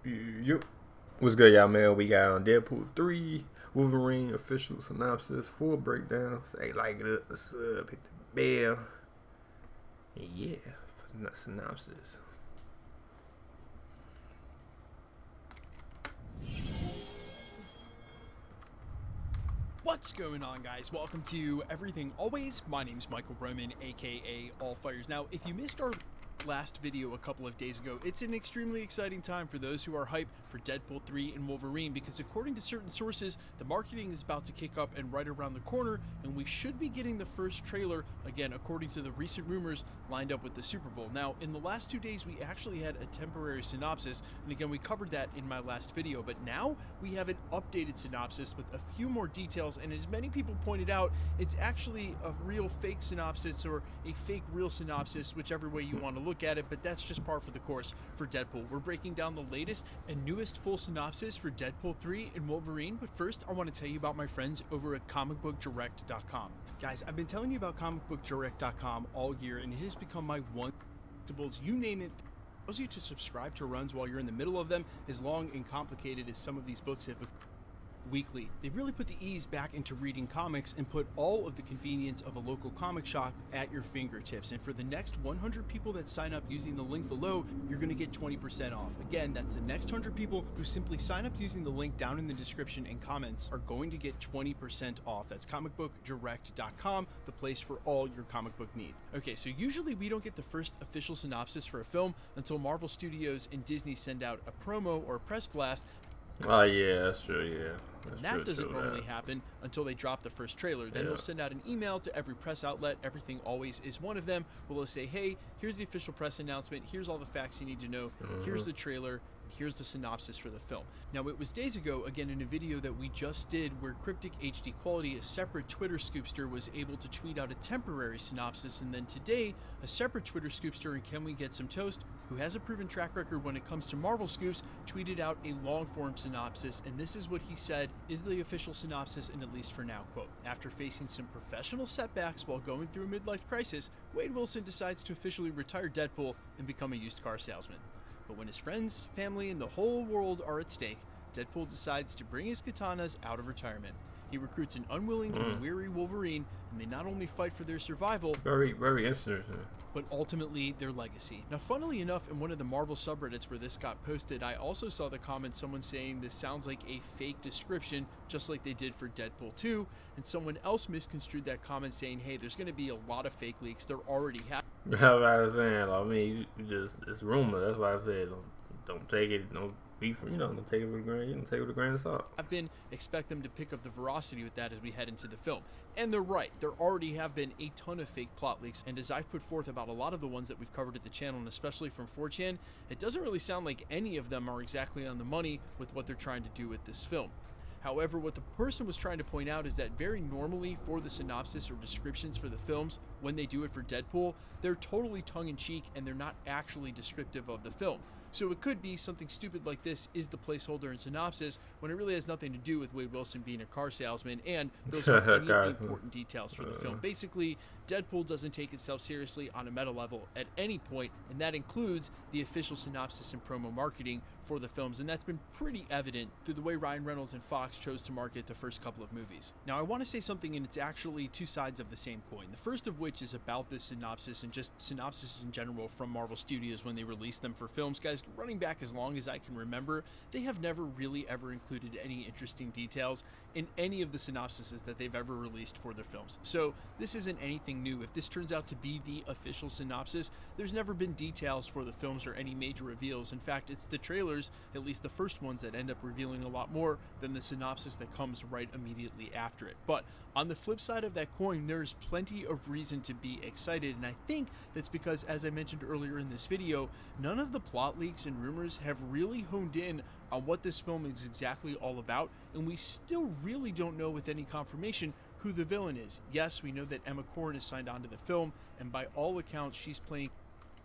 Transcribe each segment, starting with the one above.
Yep. What's good, y'all, man? We got on Deadpool 3, Wolverine official synopsis, full breakdown. Say like it, sub, hit the bell. Yeah, synopsis. What's going on, guys? Welcome to Everything Always. My name's Michael Roman, aka All Fires. Now, if you missed our last video a couple of days ago, it's an extremely exciting time for those who are hyped for Deadpool 3 and Wolverine, because according to certain sources, the marketing is about to kick up and right around the corner, and we should be getting the first trailer, again, according to the recent rumors lined up with the Super Bowl. Now, in the last 2 days, we actually had a temporary synopsis, and again, we covered that in my last video, but now we have an updated synopsis with a few more details, and as many people pointed out, it's actually a real fake synopsis or a fake real synopsis, whichever way you want to look at it, but that's just par for the course for Deadpool. We're breaking down the latest and newest full synopsis for Deadpool 3 and Wolverine, but first I want to tell you about my friends over at comicbookdirect.com. Guys, I've been telling you about comicbookdirect.com all year, and it has become my one, you name it, allows you to subscribe to runs while you're in the middle of them, as long and complicated as some of these books have become. Weekly. They've really put the ease back into reading comics and put all of the convenience of a local comic shop at your fingertips. And for the next 100 people that sign up using the link below, you're going to get 20% off. Again, that's the next 100 people who simply sign up using the link down in the description and comments are going to get 20% off. That's comicbookdirect.com, the place for all your comic book needs. Okay, so usually we don't get the first official synopsis for a film until Marvel Studios and Disney send out a promo or a press blast. Oh yeah, that's true. Yeah, that's that true, doesn't normally happen until they drop the first trailer. Then they'll send out an email to every press outlet. Everything Always is one of them. Where they'll say, hey, here's the official press announcement. Here's all the facts you need to know. Here's the trailer. Here's the synopsis for the film. Now, it was days ago, again, in a video that we just did, where Cryptic HD Quality, a separate Twitter scoopster, was able to tweet out a temporary synopsis, and then today, a separate Twitter scoopster, and Can We Get Some Toast, who has a proven track record when it comes to Marvel scoops, tweeted out a long-form synopsis, and this is what he said is the official synopsis, and at least for now, quote, after facing some professional setbacks while going through a midlife crisis, Wade Wilson decides to officially retire Deadpool and become a used car salesman. But when his friends, family, and the whole world are at stake, Deadpool decides to bring his katanas out of retirement. He recruits an unwilling and weary Wolverine, and they not only fight for their survival, very interesting, but ultimately their legacy. Now, funnily enough, in one of the Marvel subreddits where this got posted, I also saw the comment, someone saying this sounds like a fake description, just like they did for Deadpool 2, and someone else misconstrued that comment saying, hey, there's going to be a lot of fake leaks. They're already happening. That's what I was saying. I mean, you just, it's rumor. That's why I said don't take it. Don't be, don't take it with a grain. You don't take it with a grain of salt. Expect them to pick up the veracity with that as we head into the film. And they're right. There already have been a ton of fake plot leaks, and as I've put forth about a lot of the ones that we've covered at the channel, and especially from 4chan, it doesn't really sound like any of them are exactly on the money with what they're trying to do with this film. However, what the person was trying to point out is that very normally for the synopsis or descriptions for the films, when they do it for Deadpool, they're totally tongue-in-cheek and they're not actually descriptive of the film. So it could be something stupid like this is the placeholder and synopsis when it really has nothing to do with Wade Wilson being a car salesman, and those are any of the important details for the film. Basically, Deadpool doesn't take itself seriously on a meta level at any point, and that includes the official synopsis and promo marketing for the films, and that's been pretty evident through the way Ryan Reynolds and Fox chose to market the first couple of movies. Now, I want to say something, and it's actually two sides of the same coin. The first of which is about this synopsis and just synopsis in general from Marvel Studios when they release them for films. Guys, running back as long as I can remember, they have never really ever included any interesting details in any of the synopsises that they've ever released for their films. So this isn't anything new. If this turns out to be the official synopsis, there's never been details for the films or any major reveals. In fact, it's the trailers, at least the first ones, that end up revealing a lot more than the synopsis that comes right immediately after it. But on the flip side of that coin, there's plenty of reason to be excited, and I think that's because, as I mentioned earlier in this video, none of the plot leaks and rumors have really honed in on what this film is exactly all about, and we still really don't know with any confirmation who the villain is. Yes, we know that Emma Corrin is signed on to the film, and by all accounts, she's playing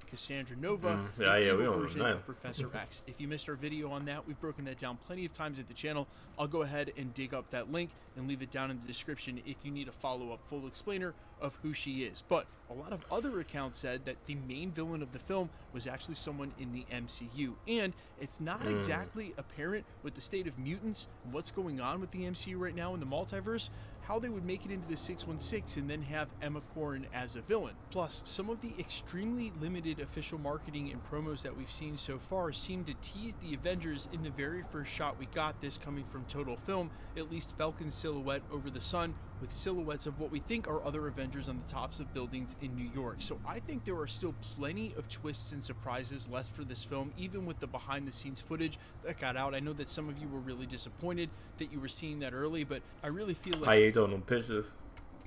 Cassandra Nova, yeah, the we evil don't version know. of Professor X. If you missed our video on that, we've broken that down plenty of times at the channel. I'll go ahead and dig up that link and leave it down in the description if you need a follow-up full explainer of who she is. But a lot of other accounts said that the main villain of the film was actually someone in the MCU, and it's not exactly apparent with the state of mutants and what's going on with the MCU right now in the multiverse, how they would make it into the 616 and then have Emma Corrin as a villain. Plus, some of the extremely limited official marketing and promos that we've seen so far seem to tease the Avengers in the very first shot we got, this coming from Total Film, at least Falcon's silhouette over the sun, with silhouettes of what we think are other Avengers on the tops of buildings in New York. So I think there are still plenty of twists and surprises left for this film, even with the behind the scenes footage that got out. I know that some of you were really disappointed that you were seeing that early, but I really feel like I ain't throwing them pictures.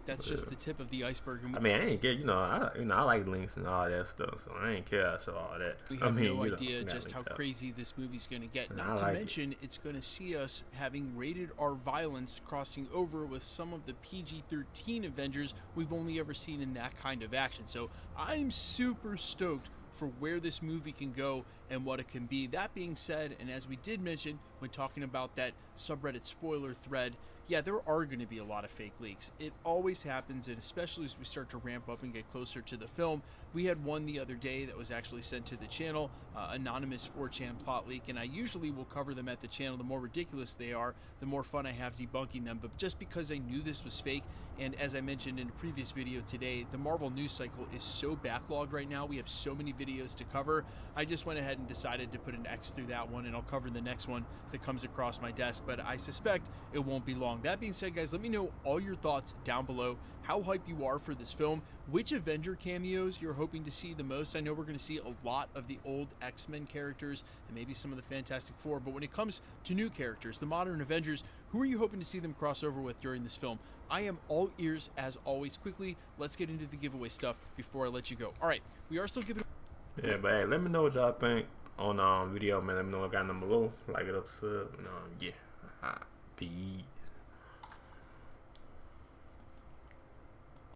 that's just the tip of the iceberg. I mean, I ain't care. I like links and all that stuff, so I ain't care. I saw all that. We have no idea just how crazy this movie's going to get. Not to mention, it's going to see us having rated R violence crossing over with some of the PG-13 Avengers we've only ever seen in that kind of action. So I'm super stoked for where this movie can go and what it can be. That being said, and as we did mention when talking about that subreddit spoiler thread, yeah, there are going to be a lot of fake leaks. It always happens, and especially as we start to ramp up and get closer to the film. We had one the other day that was actually sent to the channel, anonymous 4chan plot leak, and I usually will cover them at the channel. The more ridiculous they are, the more fun I have debunking them. But just because I knew this was fake, and as I mentioned in a previous video today, the Marvel news cycle is so backlogged right now. We have so many videos to cover. I just went ahead and decided to put an X through that one, and I'll cover the next one that comes across my desk, but I suspect it won't be long. That being said, guys, let me know all your thoughts down below, how hyped you are for this film, which Avenger cameos you're hoping to see the most. I know we're going to see a lot of the old X-Men characters and maybe some of the Fantastic Four, but when it comes to new characters, the modern Avengers, who are you hoping to see them cross over with during this film? I am all ears as always. Quickly, let's get into the giveaway stuff before I let you go. All right, we are still giving... Yeah, but hey, let me know what y'all think on video, man. Let me know what I got down below. Like it up, sub, yeah. Peace.